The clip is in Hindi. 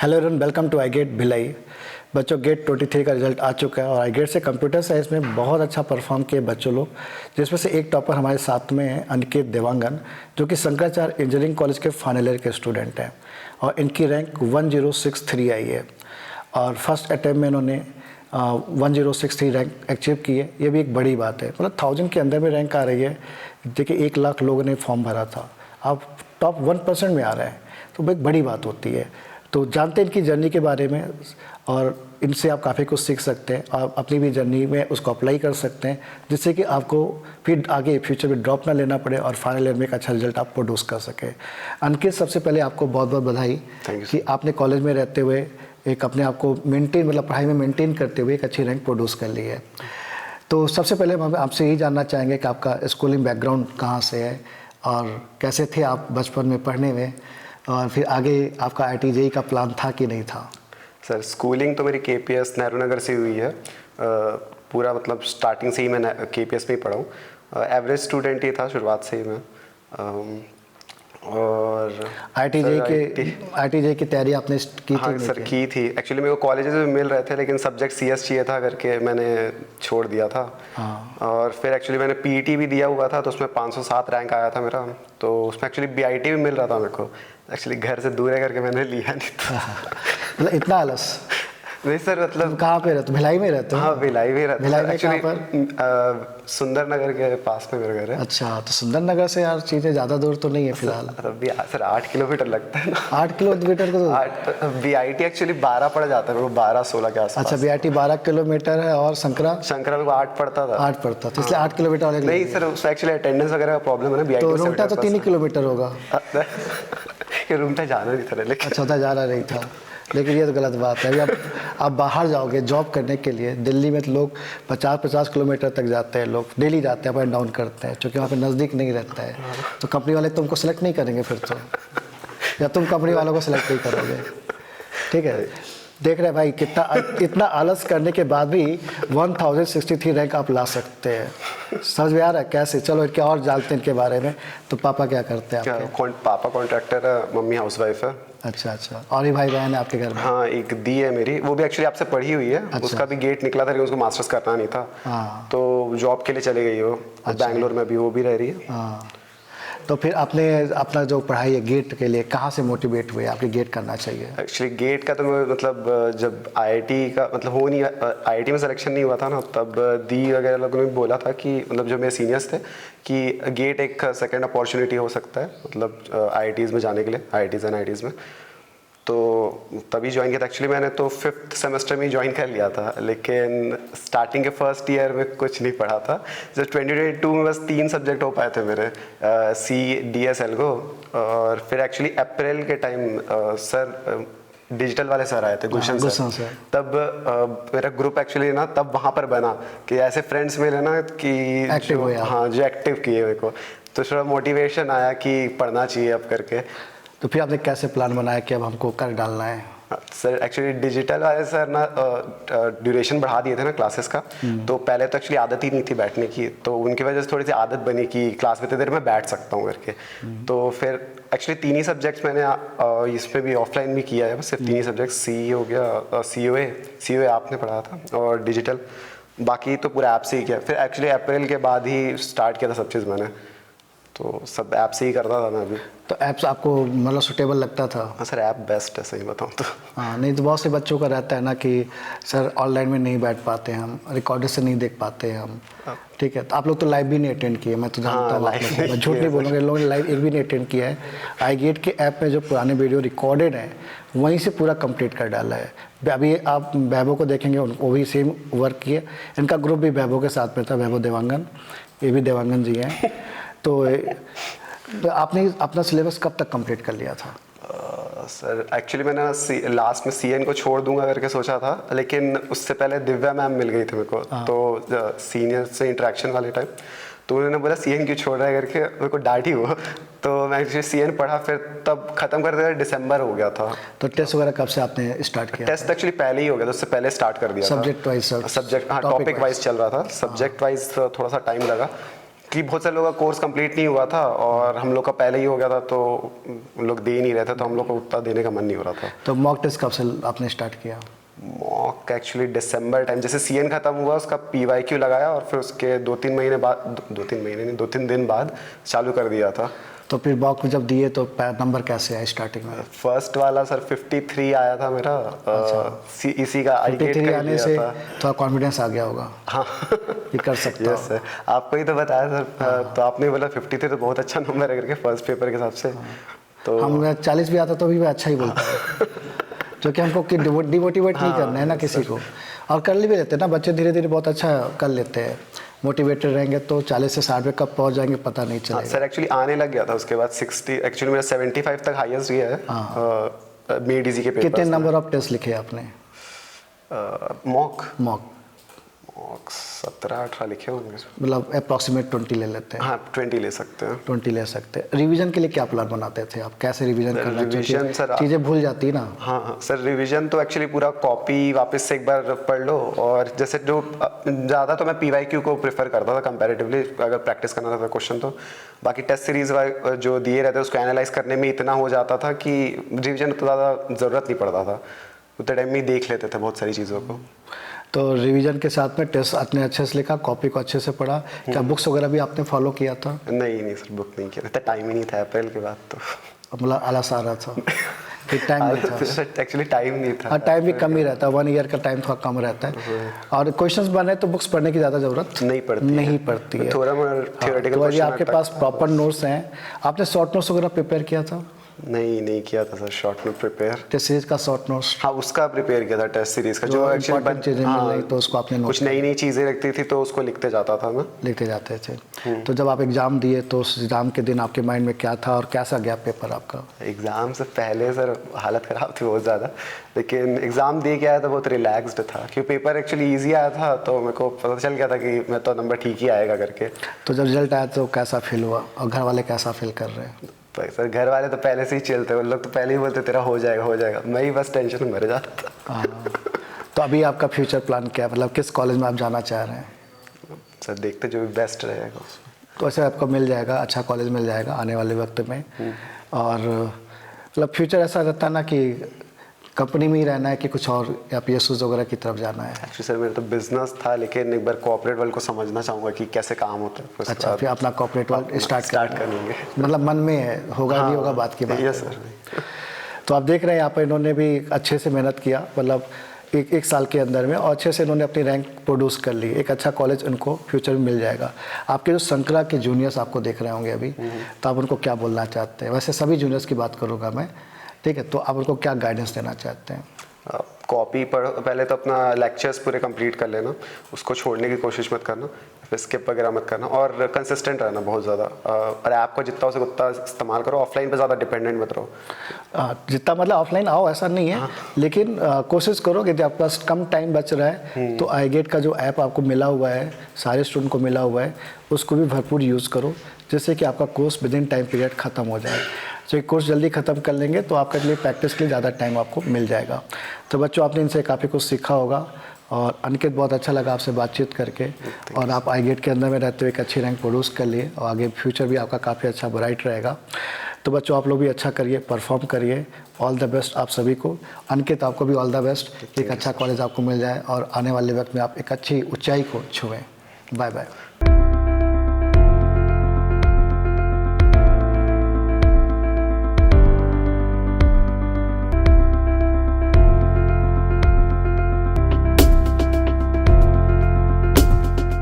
Hello everyone, welcome to I GATE Bhilai. बच्चों, गेट 23 का रिजल्ट आ चुका है और आई गेट से कंप्यूटर साइंस में बहुत अच्छा परफॉर्म किए बच्चों लोग, जिसमें से एक टॉपर हमारे साथ में है अनिकेत देवांगन, जो कि शंकराचार्य इंजीनियरिंग कॉलेज के फाइनल ईयर के स्टूडेंट हैं और इनकी रैंक 1063 आई है और फर्स्ट अटैम्प्ट में इन्होंने 1063 रैंक अचीव की है। ये भी एक बड़ी बात है, मतलब 1000 के अंदर में रैंक आ रही है। देखिए 1 लाख लोगों ने फॉर्म भरा था, आप टॉप 1% में आ रहे हैं, तो एक बड़ी बात होती है। तो जानते हैं इनकी जर्नी के बारे में और इनसे आप काफ़ी कुछ सीख सकते हैं और अपनी भी जर्नी में उसको अप्लाई कर सकते हैं, जिससे कि आपको फिर आगे फ्यूचर में ड्रॉप ना लेना पड़े और फाइनल ईयर में एक अच्छा रिजल्ट आप प्रोड्यूस कर सकें। अंकित, सबसे पहले आपको बहुत बहुत बधाई कि आपने कॉलेज में रहते हुए एक अपने आप को मेंटेन, मतलब पढ़ाई में मेंटेन करते हुए एक अच्छी रैंक प्रोड्यूस कर ली है। तो सबसे पहले हम आपसे यही जानना चाहेंगे कि आपका स्कूलिंग बैकग्राउंड कहाँ से है और कैसे थे आप बचपन में पढ़ने में, और फिर आगे आपका IIT-JEE का प्लान था कि नहीं था? सर, स्कूलिंग तो मेरी KPS नेहरू नगर से हुई है। पूरा मतलब स्टार्टिंग से ही मैं KPS में ही पढ़ा हूँ। एवरेज स्टूडेंट ही था शुरुआत से ही मैं। और IIT-JEE की तैयारी आपने की थी? हाँ सर, की थी। एक्चुअली मेरे को कॉलेजेस में मिल रहे थे, लेकिन सब्जेक्ट CS चाहिए था करके मैंने छोड़ दिया था। हाँ। और फिर एक्चुअली मैंने PET भी दिया हुआ था, तो उसमें 507 रैंक आया था मेरा। तो उसमें एक्चुअली BIT भी मिल रहा था मेरे को। एक्चुअली घर से दूर है करके मैंने लिया नहीं था। मतलब इतना आलस? नहीं सर, मतलब कहाँ पे रहते? भिलाई में रहते हो? हाँ, भिलाई में रहते। भिलाई में कहाँ पर? सुंदर नगर के पास में मेरा घर है। अच्छा, तो सुंदर नगर से यार चीज़ें ज़्यादा दूर तो नहीं है फिलहाल? सर 8 किलोमीटर लगता है ना। 8 किलोमीटर को? 8 BIT एक्चुअली 12 पड़ जाता है, वो 12-16 के आसपास। अच्छा, BIT 12 किलोमीटर है और शंकरा को 8 पड़ता था। 8 पड़ता था, इसलिए 8 किलोमीटर वाले नहीं सर, उसमें एक्चुअली अटेंडेंस वगैरह का प्रॉब्लम है ना। BIT तो रूमटा तो 3 ही किलोमीटर होगा। रूमटा जाना नहीं था, लेकिन अच्छा, जाना नहीं था, लेकिन ये तो गलत बात है। अभी आप बाहर जाओगे जॉब करने के लिए, दिल्ली में तो लोग 50-50 किलोमीटर तक जाते हैं, लोग डेली जाते हैं, अप एंड डाउन करते हैं, क्योंकि वहाँ पे नज़दीक नहीं रहता है। तो कंपनी वाले तुमको सेलेक्ट नहीं करेंगे फिर तो, या तुम कंपनी वालों को सेलेक्ट नहीं करोगे। ठीक है, देख रहे हैं भाई, इतना आलस करने के बाद भी 1063 रैंक आप ला सकते हैं। समझ में आ रहा है कैसे? चलो क्या और जानते हैं इनके बारे में। तो पापा क्या करते हैं आपके? पापा कॉन्ट्रैक्टर है, मम्मी हाउसवाइफ है। अच्छा, और ही भाई बहन है आपके घर में? हाँ, एक दी है मेरी, वो भी एक्चुअली आपसे पढ़ी हुई है। अच्छा। उसका भी गेट निकला था, लेकिन उसको मास्टर्स करना नहीं था। हाँ। तो जॉब के लिए चली गई वो। अच्छा। बैंगलोर में भी वो भी रह रही है। हाँ, तो फिर आपने अपना जो पढ़ाई है गेट के लिए कहाँ से मोटिवेट हुए आपके गेट करना चाहिए? एक्चुअली गेट का तो मतलब जब IIT का मतलब IIT में सिलेक्शन नहीं हुआ था ना, तब दी वगैरह लोगों ने बोला था कि मतलब जो मेरे सीनियर्स थे कि गेट एक सेकेंड अपॉर्चुनिटी हो सकता है, मतलब IITs में जाने के लिए, IITs एंड IITs में। तो तभी ज्वाइन किया था। एक्चुअली मैंने तो 5th सेमेस्टर में ही ज्वाइन कर लिया था, लेकिन स्टार्टिंग के फर्स्ट ईयर में कुछ नहीं पढ़ा था। जब 2022 में बस 3 सब्जेक्ट हो पाए थे मेरे, CS एल्गो। और फिर एक्चुअली अप्रैल के टाइम सर डिजिटल वाले सर आए थे, गुलशन सर। तब मेरा ग्रुप एक्चुअली ना तब वहाँ पर बना कि ऐसे फ्रेंड्स मिले ना कि एक्टिव हो। हाँ, जो एक्टिव किए मेरे को, तो थोड़ा मोटिवेशन आया कि पढ़ना चाहिए अब करके। तो फिर आपने कैसे प्लान बनाया कि अब हमको कर डालना है? सर एक्चुअली डिजिटल वाले सर ना ड्यूरेशन बढ़ा दिए थे ना क्लासेस का। तो पहले तो एक्चुअली आदत ही नहीं थी बैठने की, तो उनकी वजह से थोड़ी सी आदत बनी कि क्लास में इतनी देर में बैठ सकता हूँ करके। तो फिर एक्चुअली 3 ही सब्जेक्ट्स मैंने इसमें भी ऑफलाइन भी किया है, बस सिर्फ 3 ही सब्जेक्ट। CE हो गया, COA आपने पढ़ा था, और डिजिटल। बाकी तो पूरा ऐप से ही किया। फिर एक्चुअली अप्रैल के बाद ही स्टार्ट किया था सब चीज़ मैंने, तो सब ऐप से ही करता था मैं अभी। तो ऐप्स आपको मतलब सूटेबल लगता था? हाँ सर, ऐप बेस्ट है, सही बताऊँ तो। हाँ, नहीं तो बहुत से बच्चों का रहता है ना कि सर ऑनलाइन में नहीं बैठ पाते हम, रिकॉर्डर से नहीं देख पाते हम। ठीक है, तो आप लोग तो लाइव भी नहीं अटेंड किए, मैं तो जानता हूँ। मैं झूठ नहीं बोलूँगा, इन लोगों ने लाइव एक भी नहीं अटेंड किया है। आई गेट के ऐप में जो पुराने वीडियो रिकॉर्डेड हैं वहीं से पूरा कंप्लीट कर डाला है। अभी आप वैभव को देखेंगे, वो भी सेम वर्क किए। इनका ग्रुप भी वैभव के साथ में था, वैभव देवांगन, ये भी देवांगन जी हैं। तो आपने अपना सिलेबस कब तक कंप्लीट कर लिया था? सर एक्चुअली मैंने लास्ट में CN को छोड़ दूंगा करके सोचा था, लेकिन उससे पहले दिव्या मैम मिल गई थी मेरे को। तो सीनियर से इंटरेक्शन वाले टाइम, तो उन्होंने बोला CN क्यों छोड़ रहा है करके, मेरे को डांटी हुआ। तो मैं एक्चुअली CN पढ़ा, फिर तब खत्म करते थे दिसंबर हो गया था। तो टेस्ट वगैरह कब से आपने स्टार्ट किया? टेस्ट एक्चुअली पहले ही हो गया था, उससे पहले स्टार्ट कर दिया था। Subject wise? सब्जेक्ट, हाँ, टॉपिक वाइज चल रहा था। सब्जेक्ट वाइज थोड़ा सा टाइम लगा, कि बहुत सारे लोगों का कोर्स कंप्लीट नहीं हुआ था और हम लोग का पहले ही हो गया था, तो उन लोग दे नहीं रहे थे, तो हम लोग को उतना देने का मन नहीं हो रहा था। तो मॉक टेस्ट कब से आपने स्टार्ट किया? मॉक एक्चुअली दिसंबर टाइम, जैसे सीएन खत्म हुआ उसका PYQ लगाया और फिर उसके 2-3 महीने बाद, 2-3 महीने नहीं 2-3 दिन बाद चालू कर दिया था। तो फिर मॉक में जब दिए तो नंबर कैसे आया स्टार्टिंग में? फर्स्ट वाला सर 53 आया था मेरा। इसी का आई गेट 53 का आने दिया से था। थोड़ा कॉन्फिडेंस आ गया होगा हाँ कि कर सकता यस सर, आपको ही तो बताया सर। तो आपने बोला 53 तो बहुत अच्छा नंबर है करके फर्स्ट पेपर के हिसाब से। तो हम 40 भी आता तो भी मैं अच्छा ही बोलता हूँ जो कि हमको डिमोटिवेट नहीं करना है ना किसी को, और कर भी लेते हैं ना बच्चे, धीरे धीरे बहुत अच्छा कर लेते हैं। मोटिवेटेड रहेंगे तो 40 से 60 में कब पहुंच जाएंगे पता नहीं चलेगा। सर एक्चुअली आने लग गया था उसके बाद 60, एक्चुअली मेरा 75 तक हाईएस्ट गया है मेडिजी के पेपर। कितने नंबर ऑफ टेस्ट लिखे आपने? मॉक मॉक 17-18 लिखे होंगे मतलब अप्रॉक्सीमेट 20 ले लेते हैं। हाँ 20 ले सकते हैं। 20 ले सकते हैं। रिवीजन के लिए क्या प्लान बनाते थे आप, कैसे रिवीजन करना? रिवीजन सर चीज़ें भूल जाती है ना। हाँ सर, रिवीजन तो एक्चुअली पूरा कॉपी वापस से एक बार पढ़ लो, और जैसे जो ज़्यादा तो मैं PYQ को प्रेफर करता था कंपैरेटिवली, अगर प्रैक्टिस करना था क्वेश्चन तो। बाकी टेस्ट सीरीज जो दिए रहते उसको एनालाइज करने में इतना हो जाता था कि रिवीजन तो ज़्यादा ज़रूरत नहीं पड़ता था, उतने टाइम में ही देख लेते थे बहुत सारी चीज़ों को। तो रिवीजन के साथ में टेस्ट आपने अच्छे से लिखा, कॉपी को अच्छे से पढ़ा, क्या बुक्स वगैरह भी आपने फॉलो किया था? नहीं सर, बुक नहीं किया था, टाइम ही नहीं था अप्रैल के बाद तो। मतलब आलस आ रहा था कि टाइम नहीं था। एक्चुअली टाइम नहीं था। हाँ, टाइम भी कम ही रहता है, 1 ईयर का टाइम थोड़ा कम रहता है, और क्वेश्चंस बने तो बुक्स पढ़ने की ज़्यादा ज़रूरत नहीं पड़ती है। थोड़ा थियोरेटिकल तो अभी आपके पास प्रॉपर नोट्स हैं। आपने शॉर्ट नोट्स वगैरह प्रिपेयर किया था? नहीं किया था sir short note prepare. Test series का शॉर्ट नोट्स? हाँ उसका प्रिपेयर किया था टेस्ट सीरीज का, जो एक्चुअली चीज़ें मिल रही तो उसको आपने कुछ नई चीज़ें लगती थी तो उसको लिखते जाता था मैं। लिखते जाते थे। तो जब आप एग्ज़ाम दिए तो उस एग्ज़ाम के दिन आपके माइंड में क्या था और कैसा गया पेपर आपका? एग्ज़ाम से पहले सर हालत ख़राब थी बहुत ज़्यादा, लेकिन एग्ज़ाम दे के आया था बहुत रिलैक्स्ड था, क्योंकि पेपर एक्चुअली ईजी आया था, तो मेरे को पता चल गया था कि मैं तो नंबर ठीक ही आएगा करके। तो जब रिजल्ट आया तो कैसा फील हुआ, और घर वाले कैसा फील कर रहे हैं? सर घर वाले तो पहले से ही चलते, वो लोग तो पहले ही बोलते तेरा हो जाएगा, मैं ही बस टेंशन में मर जाता था। तो अभी आपका फ्यूचर प्लान क्या है, मतलब किस कॉलेज में आप जाना चाह रहे हैं? सर देखते जो भी बेस्ट रहेगा। तो ऐसे आपको मिल जाएगा, अच्छा कॉलेज मिल जाएगा आने वाले वक्त में। और मतलब फ्यूचर ऐसा रहता है ना कि कंपनी में ही रहना है कि कुछ और, या PSUs वगैरह की तरफ जाना है? एक्चुअली सर मेरा तो बिजनेस था, लेकिन एक बार कॉर्पोरेट वर्ल्ड को समझना चाहूँगा कि कैसे काम होता है। अच्छा, फिर अपना कॉर्पोरेट वर्ल्ड स्टार्ट करेंगे। मतलब मन में है, होगा हाँ, भी होगा, बात की बात। Yes sir. तो आप देख रहे हैं यहाँ पर इन्होंने भी अच्छे से मेहनत किया, मतलब एक साल के अंदर में, और अच्छे से इन्होंने अपनी रैंक प्रोड्यूस कर ली। एक अच्छा कॉलेज उनको फ्यूचर में मिल जाएगा। आपके जो संकरा के जूनियर्स आपको देख रहे होंगे अभी, तो आप उनको क्या बोलना चाहते हैं? वैसे सभी जूनियर्स की बात करूँगा मैं, ठीक है? तो आप उनको क्या गाइडेंस देना चाहते हैं? कॉपी पढ़ो, पहले तो अपना लेक्चर्स पूरे कंप्लीट कर लेना, उसको छोड़ने की कोशिश मत करना, फिर स्किप वगैरह मत करना, और कंसिस्टेंट रहना बहुत ज़्यादा। और ऐप को जितना हो सके उतना इस्तेमाल करो, ऑफलाइन पे ज़्यादा डिपेंडेंट मत रहो। जितना मतलब ऑफलाइन आओ ऐसा नहीं है, लेकिन कोशिश करो कि जब आपके पास कम टाइम बच रहा है तो iGate का जो ऐप आपको मिला हुआ है, सारे स्टूडेंट को मिला हुआ है, उसको भी भरपूर यूज़ करो, जिससे कि आपका course with in time period ख़त्म हो जाए। तो एक कोर्स जल्दी ख़त्म कर लेंगे तो आपके लिए प्रैक्टिस के लिए ज़्यादा टाइम आपको मिल जाएगा। तो बच्चों, आपने इनसे काफ़ी कुछ सीखा होगा, और अनिकेत बहुत अच्छा लगा आपसे बातचीत करके, और आप iGate के अंदर में रहते हुए एक अच्छी रैंक प्रोड्यूस कर लिए, और आगे फ्यूचर भी आपका काफ़ी अच्छा ब्राइट रहेगा। तो बच्चों, आप लोग भी अच्छा करिए, परफॉर्म करिए। ऑल द बेस्ट आप सभी को। अनिकेत, आपको भी ऑल द बेस्ट, एक अच्छा कॉलेज आपको मिल जाए और आने वाले वक्त में आप एक अच्छी ऊंचाई को छुएं। Bye bye.